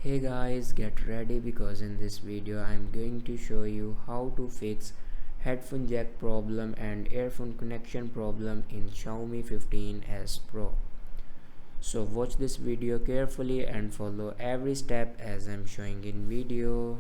Hey guys, get ready because in this video I'm going to show you how to fix headphone jack problem and earphone connection problem in Xiaomi 15s Pro. So watch this video carefully and follow every step as I'm showing in video.